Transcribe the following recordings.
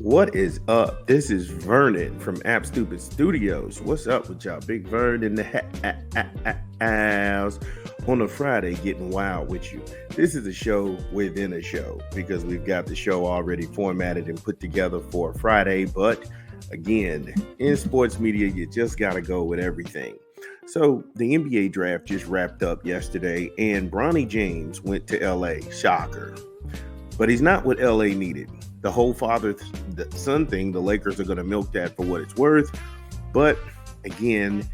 What is up? This is Vernon from App Stupid Studios. What's up with y'all? Big Vern in the house on a Friday getting wild with you. This is a show within a show because we've got the show already formatted and put together for Friday. But again, in sports media, you just got to go with everything. So the NBA draft just wrapped up yesterday and Bronny James went to LA. Shocker. But he's not what LA needed. The whole father-son thing, the Lakers are going to milk that for what it's worth. But again,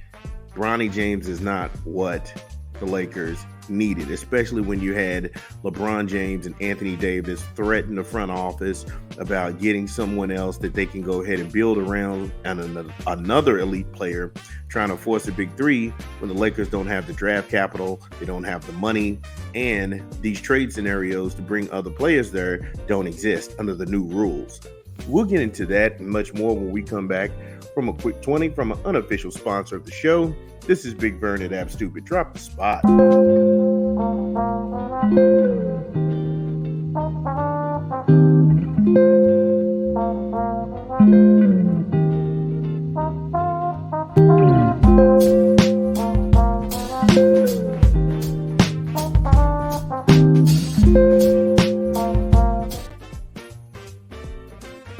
Bronny James is not what the Lakers needed, especially when you had LeBron James and Anthony Davis threaten the front office about getting someone else that they can go ahead and build around and another elite player trying to force a big three when the Lakers don't have the draft capital, they don't have the money, and these trade scenarios to bring other players there don't exist under the new rules. We'll get into that and much more when we come back from a quick 20 from an unofficial sponsor of the show. This is Big Vern at App Stupid. Drop the spot.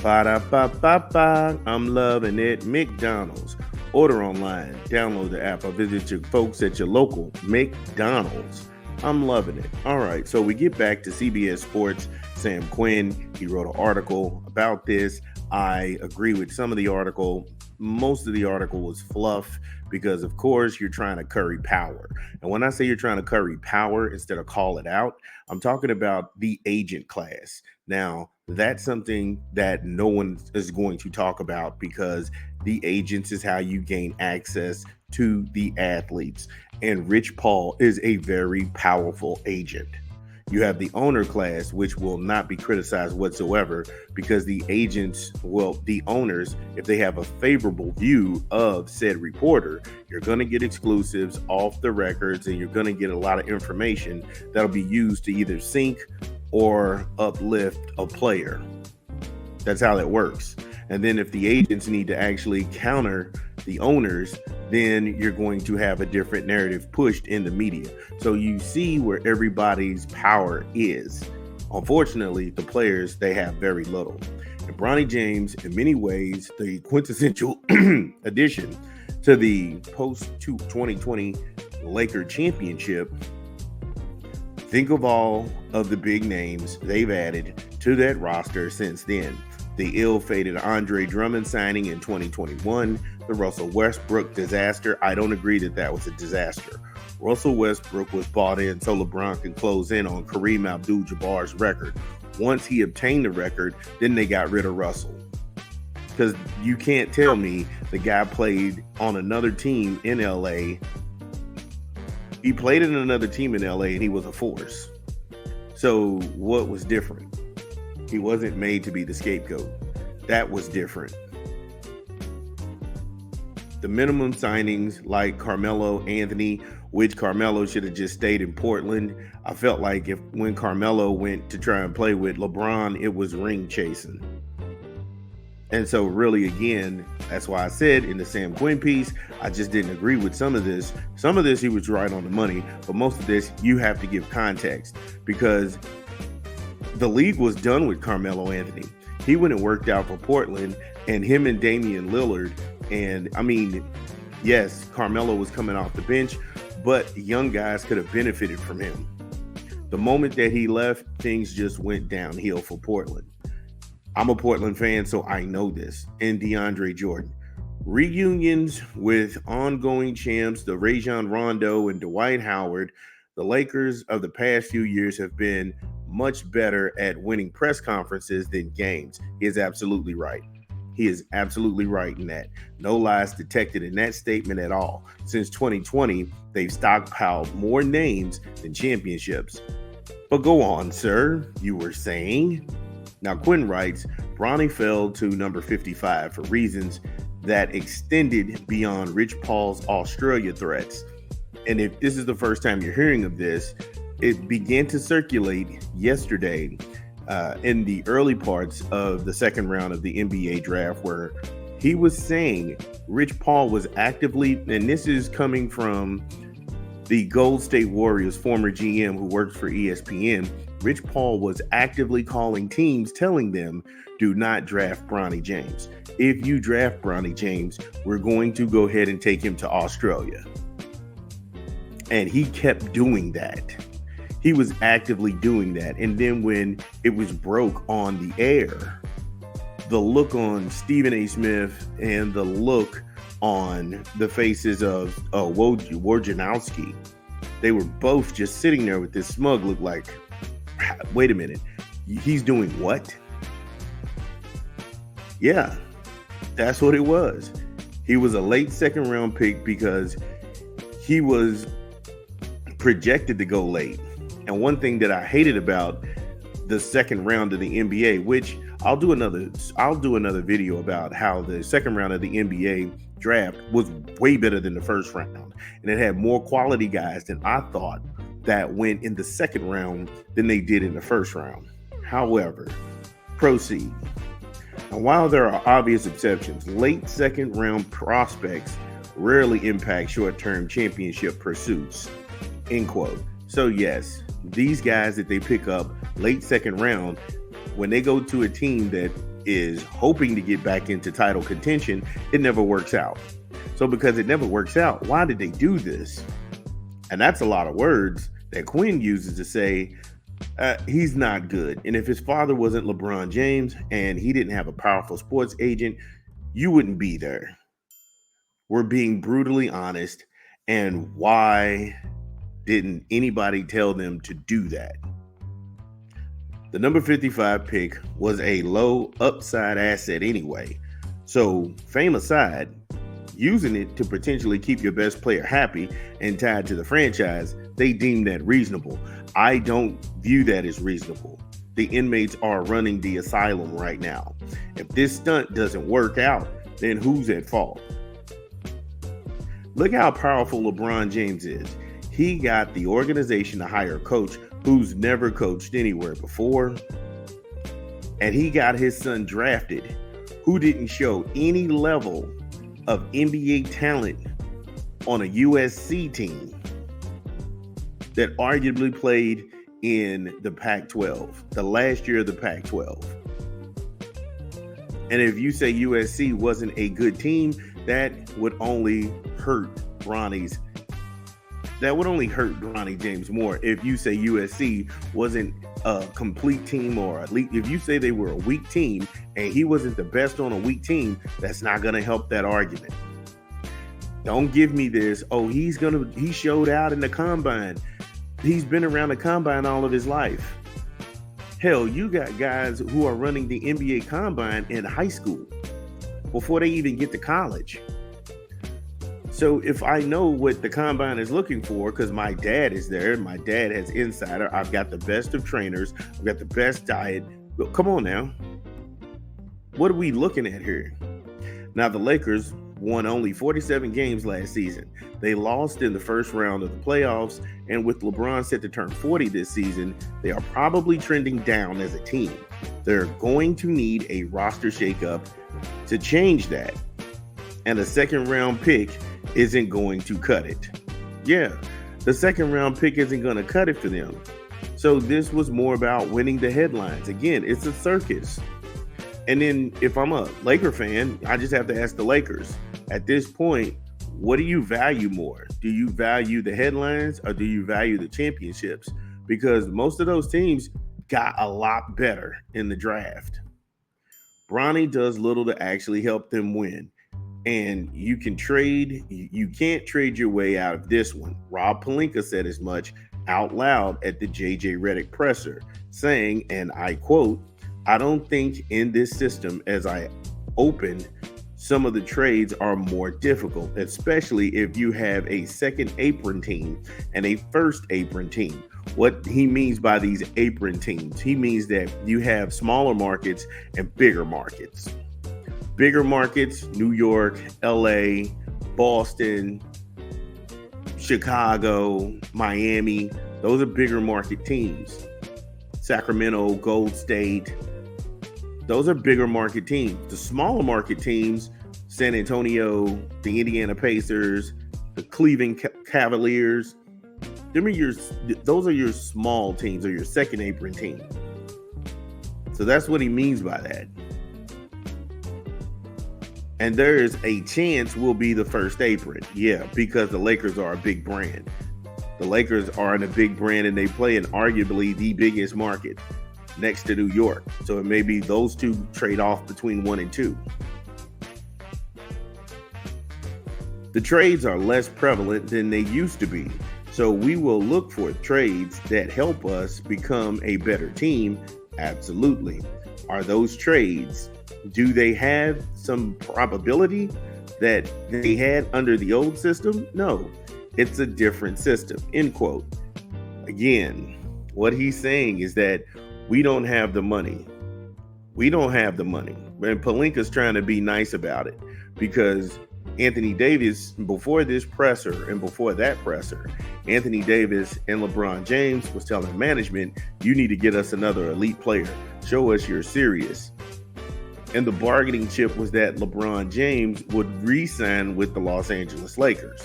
Ba-da-ba-ba-ba. I'm loving it. McDonald's. Order online, download the app, or visit your folks at your local McDonald's. I'm loving it. All right, so we get back to CBS Sports. Sam Quinn, he wrote an article about this. I agree with some of the article. Most of the article was fluff because, of course, you're trying to curry power. And when I say you're trying to curry power instead of call it out, I'm talking about the agent class. Now, that's something that no one is going to talk about because the agents is how you gain access to the athletes. And Rich Paul is a very powerful agent. You have the owner class, which will not be criticized whatsoever because the agents, the owners, if they have a favorable view of said reporter, you're going to get exclusives off the records and you're going to get a lot of information that'll be used to either sink or uplift a player. That's how that works. And then if the agents need to actually counter the owners, then you're going to have a different narrative pushed in the media. So you see where everybody's power is. Unfortunately, the players, they have very little. And Bronny James, in many ways, the quintessential addition to the post-2020 Laker championship. Think of all of the big names they've added to that roster since then. The ill-fated Andre Drummond signing in 2021, the Russell Westbrook disaster. I don't agree that was a disaster. Russell Westbrook was bought in so LeBron could close in on Kareem Abdul-Jabbar's record. Once he obtained the record, then they got rid of Russell. Because you can't tell me the guy played on another team in LA. He played in another team in LA and he was a force. So what was different? He wasn't made to be the scapegoat. That was different. The minimum signings like Carmelo Anthony, which Carmelo should have just stayed in Portland. I felt like when Carmelo went to try and play with LeBron, it was ring chasing. And so really, again, that's why I said in the Sam Quinn piece, I just didn't agree with some of this. Some of this, he was right on the money, but most of this, you have to give context because the league was done with Carmelo Anthony. He went and worked out for Portland and him and Damian Lillard. And I mean, yes, Carmelo was coming off the bench, but young guys could have benefited from him. The moment that he left, things just went downhill for Portland. I'm a Portland fan, so I know this. And DeAndre Jordan. Reunions with ongoing champs, the Rajon Rondo and Dwight Howard. The Lakers of the past few years have been much better at winning press conferences than games. He is absolutely right. He is absolutely right in that. No lies detected in that statement at all. Since 2020, they've stockpiled more names than championships. But go on, sir, you were saying. Now, Quinn writes, Bronny fell to number 55 for reasons that extended beyond Rich Paul's Australia threats. And if this is the first time you're hearing of this, it began to circulate yesterday in the early parts of the second round of the NBA draft, where he was saying Rich Paul was actively, and this is coming from the Gold State Warriors former GM who works for ESPN. Rich Paul was actively calling teams, telling them, do not draft Bronny James. If you draft Bronny James, we're going to go ahead and take him to Australia. And he kept doing that. He was actively doing that. And then when it was broke on the air, the look on Stephen A. Smith and the look on the faces of Wojnarowski, they were both just sitting there with this smug look like, wait a minute, he's doing what? Yeah, that's what it was. He was a late second round pick because he was projected to go late. And one thing that I hated about the second round of the NBA, which I'll do another video about how the second round of the NBA draft was way better than the first round. And it had more quality guys than I thought that went in the second round than they did in the first round. However, proceed. And while there are obvious exceptions, late second round prospects rarely impact short-term championship pursuits. End quote. So yes, these guys that they pick up late second round, when they go to a team that is hoping to get back into title contention, it never works out. So because it never works out, why did they do this? And that's a lot of words that Quinn uses to say he's not good. And if his father wasn't LeBron James and he didn't have a powerful sports agent, you wouldn't be there. We're being brutally honest. And why didn't anybody tell them to do that? The number 55 pick was a low upside asset anyway. So fame aside, using it to potentially keep your best player happy and tied to the franchise, they deem that reasonable. I don't view that as reasonable. The inmates are running the asylum right now. If this stunt doesn't work out, then who's at fault? Look how powerful LeBron James is. He got the organization to hire a coach who's never coached anywhere before. And he got his son drafted, who didn't show any level of NBA talent on a USC team that arguably played in the Pac-12, the last year of the Pac-12. And if you say USC wasn't a good team, that would only hurt Bronny James more. If you say USC wasn't a complete team, or at least if you say they were a weak team and he wasn't the best on a weak team, that's not going to help that argument. Don't give me this, he showed out in the combine. He's been around the combine all of his life. Hell, you got guys who are running the NBA combine in high school before they even get to college. So if I know what the combine is looking for, because my dad is there, my dad has insider, I've got the best of trainers, I've got the best diet. But come on now. What are we looking at here? Now, the Lakers won only 47 games last season. They lost in the first round of the playoffs, and with LeBron set to turn 40 this season, they are probably trending down as a team. They're going to need a roster shakeup to change that. And a second round pick isn't going to cut it. Yeah, the second round pick isn't going to cut it for them. So this was more about winning the headlines. Again, it's a circus. And then if I'm a Laker fan, I just have to ask the Lakers, at this point, what do you value more? Do you value the headlines or do you value the championships? Because most of those teams got a lot better in the draft. Bronny does little to actually help them win. And you can't trade your way out of this one. Rob Palinka said as much out loud at the JJ Redick presser, saying, and I quote, "I don't think in this system as I opened, some of the trades are more difficult, especially if you have a second apron team and a first apron team." What he means by these apron teams, he means that you have smaller markets and bigger markets. Bigger markets, New York, LA, Boston, Chicago, Miami, those are bigger market teams. Sacramento, Gold State. Those are bigger market teams. The smaller market teams, San Antonio, the Indiana Pacers, the Cleveland Cavaliers, those are your small teams or your second apron team. So that's what he means by that. And there's a chance we'll be the first apron. Yeah, because the Lakers are a big brand. The Lakers aren't a big brand and they play in arguably the biggest market next to New York. So it may be those two trade off between 1 and 2. The trades are less prevalent than they used to be. So we will look for trades that help us become a better team. Absolutely. Are those trades, do they have some probability that they had under the old system? No, it's a different system, end quote. Again, what he's saying is that we don't have the money. We don't have the money. And Palinka's trying to be nice about it because Anthony Davis, before this presser and before that presser, Anthony Davis and LeBron James was telling management, you need to get us another elite player. Show us you're serious. And the bargaining chip was that LeBron James would re-sign with the Los Angeles Lakers.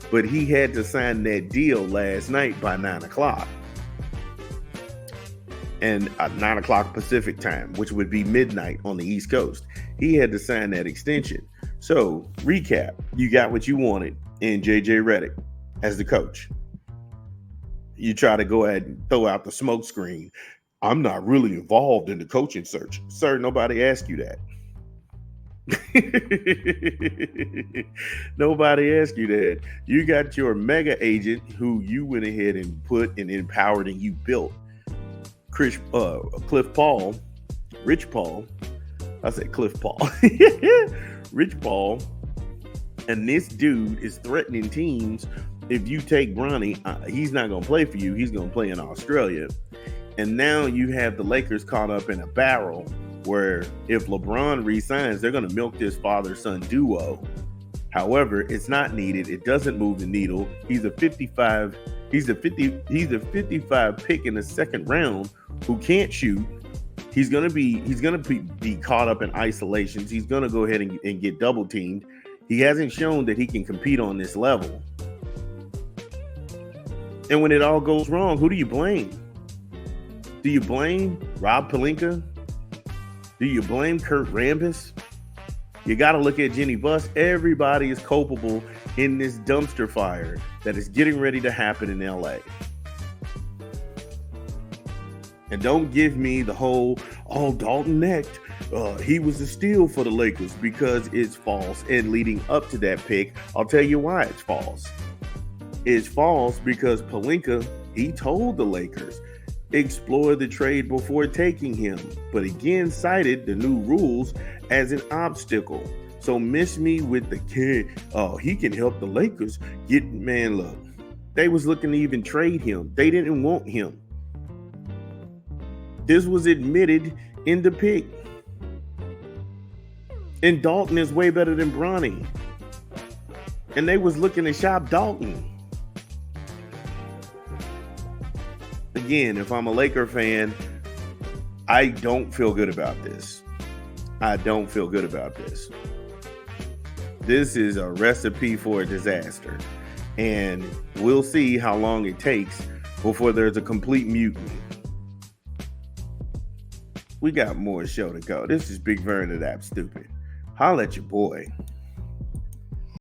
But he had to sign that deal last night by 9 o'clock. And 9 o'clock Pacific time, which would be midnight on the East Coast. He had to sign that extension. So, recap, you got what you wanted in JJ Redick as the coach. You try to go ahead and throw out the smoke screen. I'm not really involved in the coaching search. Sir, nobody asked you that. Nobody asked you that. You got your mega agent who you went ahead and put and empowered and you built. Rich Paul. And this dude is threatening teams. If you take Bronny, he's not going to play for you. He's going to play in Australia. And now you have the Lakers caught up in a barrel where if LeBron resigns, they're going to milk this father-son duo. However, it's not needed. It doesn't move the needle. He's a 55 pick in the second round who can't shoot. He's gonna be caught up in isolations. He's gonna go ahead and get double teamed. He hasn't shown that he can compete on this level. And when it all goes wrong, who do you blame? Do you blame Rob Palinka? Do you blame Kurt Rambis? You got to look at Jenny Buss. Everybody is culpable in this dumpster fire that is getting ready to happen in LA. And don't give me the whole, Dalton Knecht, he was a steal for the Lakers, because it's false. And leading up to that pick, I'll tell you why it's false. It's false because Palinka, he told the Lakers, explore the trade before taking him, but again cited the new rules as an obstacle. So miss me with the kid. Oh, he can help the Lakers get, man, look. They was looking to even trade him. They didn't want him. This was admitted in the pick. And Dalton is way better than Bronny. And they was looking to shop Dalton. Again, if I'm a Laker fan, I don't feel good about this. I don't feel good about this. This is a recipe for a disaster. And we'll see how long it takes before there's a complete mutiny. We got more show to go. This is Big Vern at App Stupid. Holla at your boy.